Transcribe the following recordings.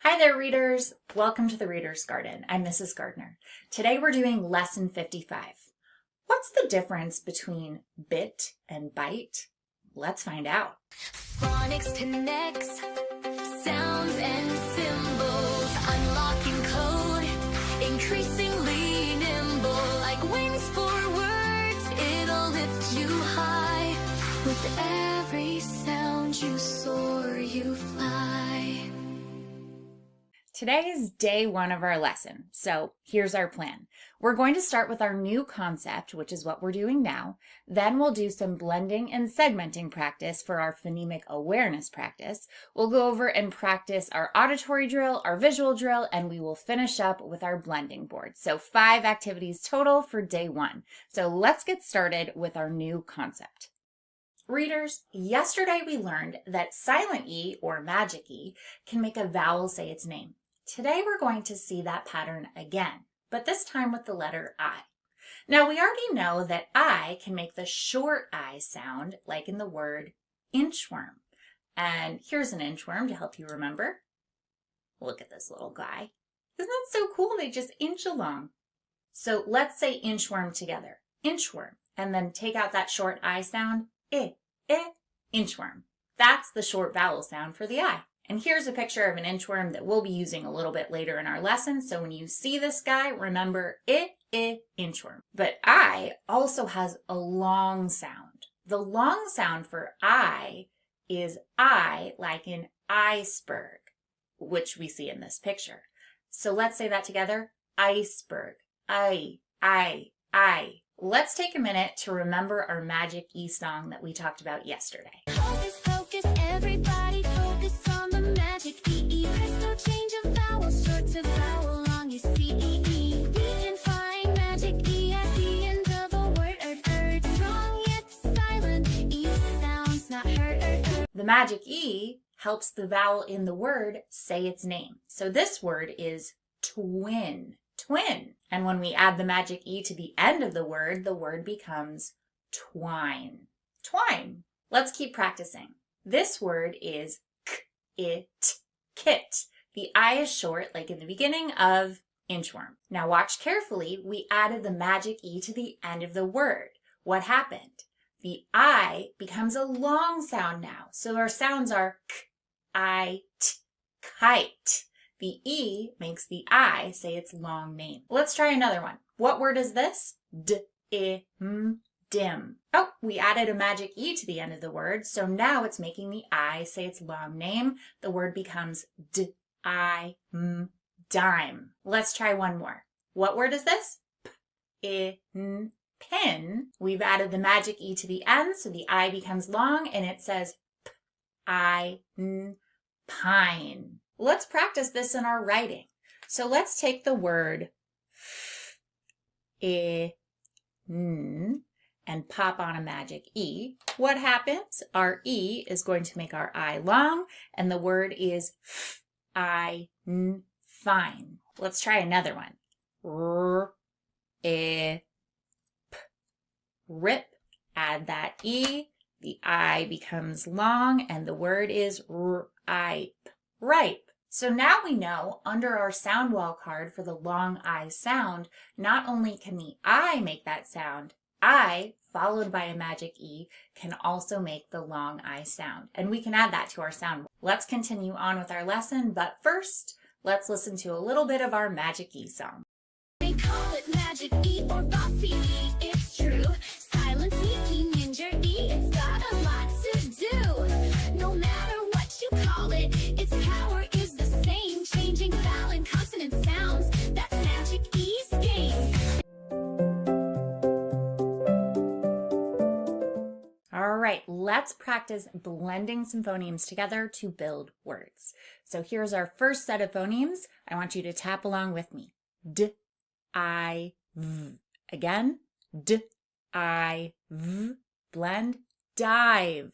Hi there, readers. Welcome to the Reader's Garden. I'm Mrs. Gardner. Today we're doing lesson 55. What's the difference between bit and byte? Let's find out. Phonics connects sounds and symbols, unlocking code, increasingly nimble, like wings for words, it'll lift you high. With every sound you soar, you fly. Today is day one of our lesson, so here's our plan. We're going to start with our new concept, which is what we're doing now. Then we'll do some blending and segmenting practice for our phonemic awareness practice. We'll go over and practice our auditory drill, our visual drill, and we will finish up with our blending board. So 5 activities total for day one. So let's get started with our new concept. Readers, yesterday we learned that silent E, or magic E, can make a vowel say its name. Today we're going to see that pattern again, but this time with the letter I. Now we already know that I can make the short I sound, like in the word inchworm. And here's an inchworm to help you remember. Look at this little guy. Isn't that so cool? They just inch along. So let's say inchworm together. Inchworm. And then take out that short I sound. Inchworm. That's the short vowel sound for the I. And here's a picture of an inchworm that we'll be using a little bit later in our lesson. So when you see this guy, remember inchworm. But I also has a long sound. The long sound for I is I, like in iceberg, which we see in this picture. So let's say that together. Iceberg. I. Let's take a minute to remember our magic E song that we talked about yesterday. Focus, focus, everybody focus on the magic E. There's no change of vowels, short to vowel, long is C-E-E. We can find magic E at the end of a word, strong yet silent, E sounds not heard, The magic E helps the vowel in the word say its name. So this word is twin. Twin. And when we add the magic E to the end of the word becomes twine. Twine. Let's keep practicing. This word is kit. The I is short, like in the beginning of inchworm. Now watch carefully. We added the magic E to the end of the word. What happened? The I becomes a long sound now. So our sounds are kite. The E makes the I say its long name. Let's try another one. What word is this? Dim. Oh, we added a magic E to the end of the word, so now it's making the I say its long name. The word becomes dime. Let's try one more. What word is this? Pin. We've added the magic E to the end, so the I becomes long, and it says pine. Let's practice this in our writing. So let's take the word and pop on a magic E. What happens? Our E is going to make our I long, and the word is fine. Let's try another one. Rip. Add that E. The I becomes long, and the word is ripe. So now we know under our sound wall card for the long I sound, not only can the I make that sound, I followed by a magic E can also make the long I sound. And we can add that to our sound wall. Let's continue on with our lesson, but first, let's listen to a little bit of our magic E song. They call it magic E or bossy E, it's true. Silent sneaky ninja E, it's got a lot to do. No matter what you call it, its power is the same. Changing vowel and consonant sounds, that's magic E's game. All right, let's practice blending some phonemes together to build words. So here's our first set of phonemes. I want you to tap along with me. D, I, V. Again, D, I, V. Blend, dive.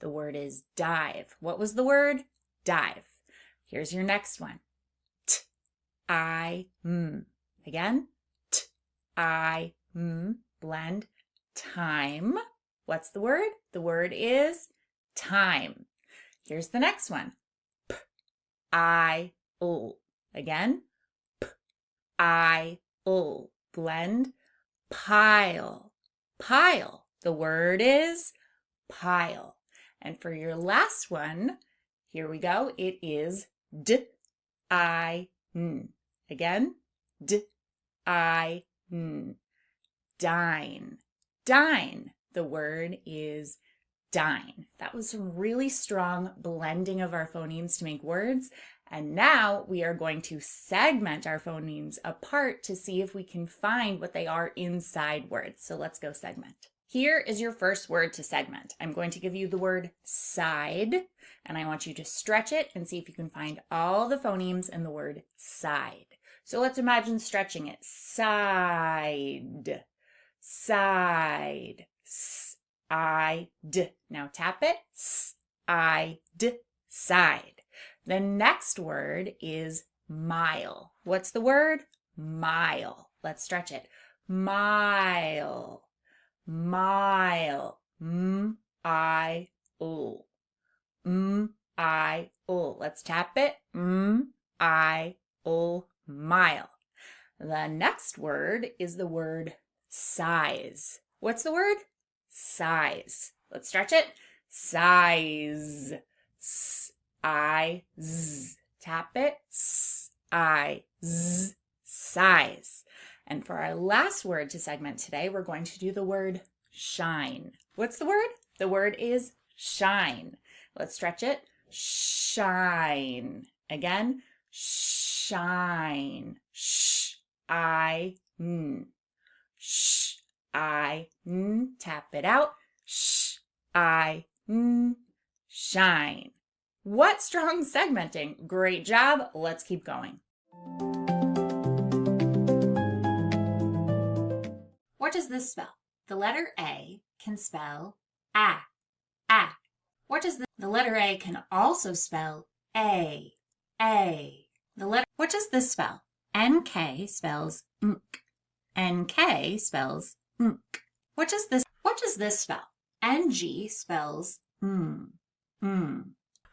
The word is dive. What was the word? Dive. Here's your next one. T, I, M. Again, T, I, M. Blend, time. What's the word? The word is time. Here's the next one. P, I, ul. Again, p-I-ul. Blend, pile, pile. The word is pile. And for your last one, here we go. It is d-I-n. Again, d-I-n. Dine, dine. The word is dine. That was some really strong blending of our phonemes to make words. And now we are going to segment our phonemes apart to see if we can find what they are inside words. So let's go segment. Here is your first word to segment. I'm going to give you the word side, and I want you to stretch it and see if you can find all the phonemes in the word side. So let's imagine stretching it. Side, side, s-I-d. Now tap it, s-I-d, side. The next word is mile. What's the word? Mile. Let's stretch it. Mile, mile, m-I-ul, m-I-ul. Let's tap it, m-I-ul, mile. The next word is the word size. What's the word? Size. Let's stretch it. Size. S-I-z. Tap it. S-I-z. Size. And for our last word to segment today, we're going to do the word shine. What's the word? The word is shine. Let's stretch it. Shine. Again. Shine. Sh-I-n. Sh-I-n. Tap it out. Sh-I-n. Shine. What strong segmenting. Great job. Let's keep going. What does this spell? The letter A can spell a. What does the letter A can also spell a. What does this spell? NK spells nk. NK spells nk. What does this spell? NG spells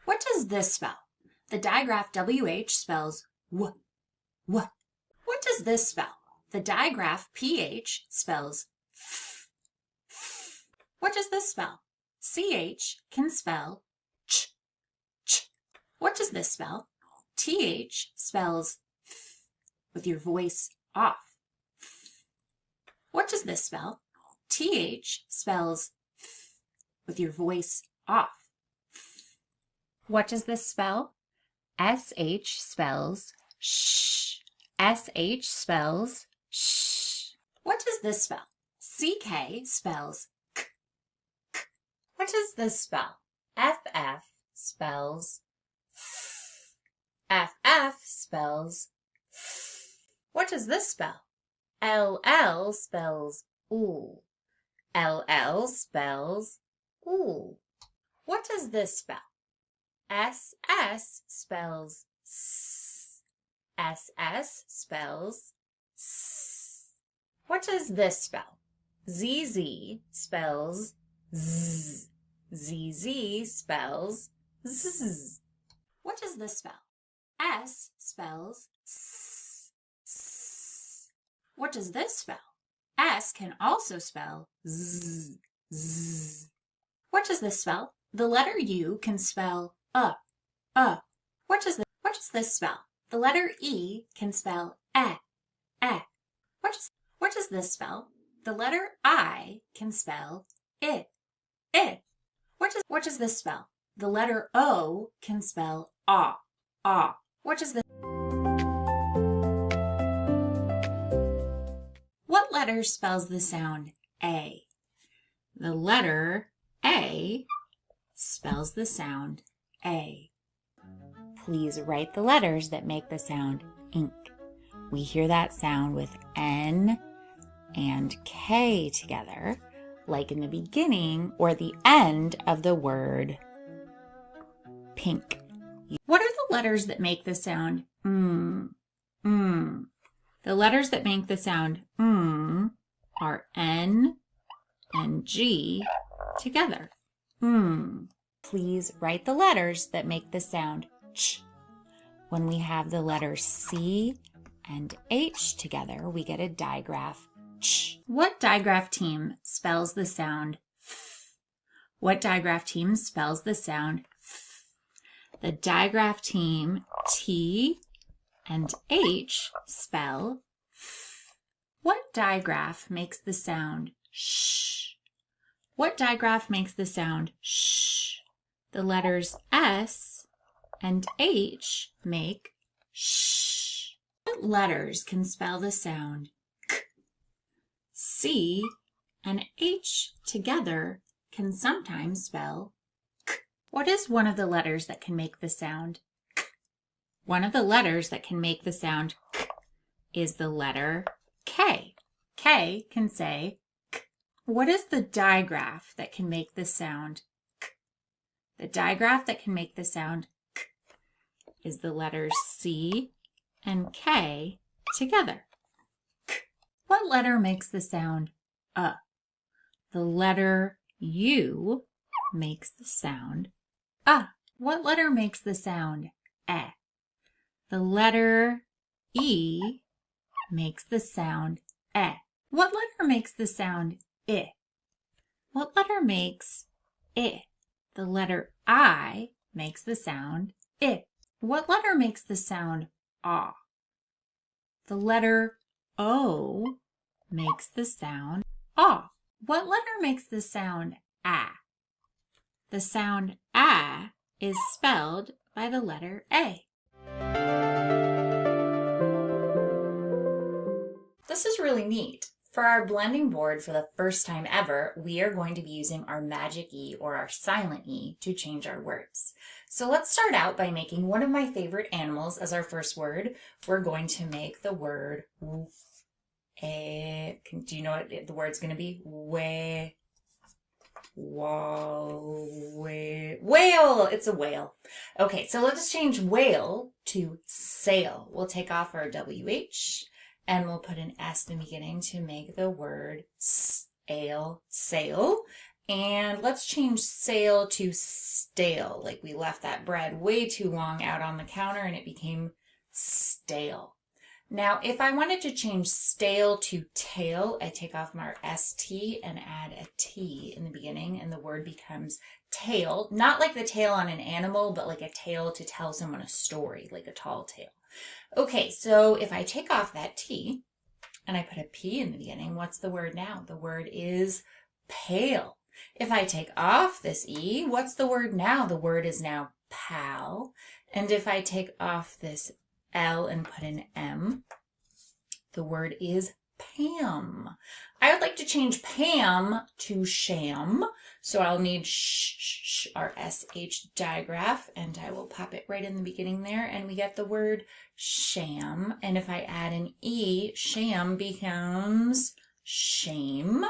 What does this spell? The digraph WH spells w. What does this spell? The digraph PH spells f. What does this spell? CH can spell ch. What does this spell? TH spells f with your voice off. What does this spell? TH spells f with your voice off. What does this spell? SH spells sh. SH spells sh. What does this spell? CK spells k. What does this spell? FF spells f. FF spells f. What does this spell? LL spells ool. LL spells ool. What does this spell? SS spells s. SS spells s. What does this spell? ZZ spells z. ZZ spells z. What does this spell? S spells s. What does this spell? S can also spell z. What does this spell? The letter U can spell What does this spell? The letter E can spell e. What does this spell? The letter I can spell it. What does this spell? The letter O can spell ah. What does this? What letter spells the sound A? The letter A spells the sound A. Please write the letters that make the sound ink. We hear that sound with N and K together, like in the beginning or the end of the word pink. What are the letters that make the sound The letters that make the sound are N and G together. Please write the letters that make the sound ch. When we have the letters C and H together, we get a digraph ch. What digraph team spells the sound f? What digraph team spells the sound f? The digraph team T and H spell f. What digraph makes the sound sh? What digraph makes the sound sh? The letters S and H make sh. What letters can spell the sound k? C and H together can sometimes spell k. What is one of the letters that can make the sound k? One of the letters that can make the sound k is the letter K. K can say k. What is the digraph that can make the sound k? The digraph that can make the sound k is the letters C and K together. K. What letter makes the sound The letter U makes the sound What letter makes the sound e? The letter E makes the sound e. What letter makes the sound I? What letter makes I? The letter I makes the sound I. What letter makes the sound ah? The letter O makes the sound ah. What letter makes the sound a? The sound a is spelled by the letter A. This is really neat. For our blending board for the first time ever, we are going to be using our magic E or our silent E to change our words. So let's start out by making one of my favorite animals as our first word. We're going to make the word do you know what the word's going to be? Whale. It's a whale. Okay, so let's change whale to sail. We'll take off our WH and we'll put an S in the beginning to make the word sail. And let's change sail to stale. Like we left that bread way too long out on the counter and it became stale. Now, if I wanted to change stale to tail, I take off my ST and add a T in the beginning and the word becomes tail. Not like the tail on an animal, but like a tale to tell someone a story, like a tall tale. Okay, so if I take off that T and I put a P in the beginning, what's the word now? The word is pale. If I take off this E, what's the word now? The word is now pal. And if I take off this L and put an M, the word is Pam. I would like to change Pam to sham. So I'll need our SH digraph and I will pop it right in the beginning there and we get the word sham. And if I add an E, sham becomes shame.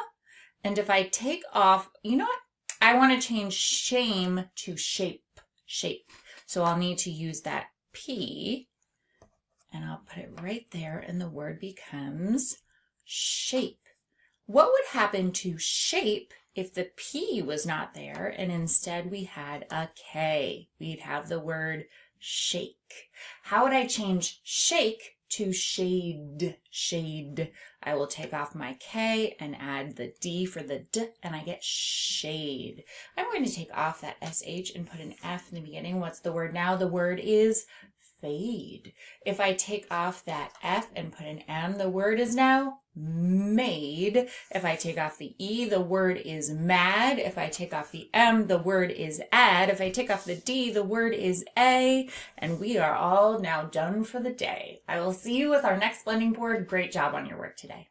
And if I take off, you know what? I want to change shame to shape. So I'll need to use that P and I'll put it right there and the word becomes shape. What would happen to shape if the P was not there and instead we had a K? We'd have the word shake. How would I change shake to shade? I will take off my K and add the D for the D and I get shade. I'm going to take off that SH and put an F in the beginning. What's the word now? The word is fade. If I take off that F and put an M, the word is now made. If I take off the E, the word is mad. If I take off the M, the word is add. If I take off the D, the word is A. And we are all now done for the day. I will see you with our next blending board. Great job on your work today.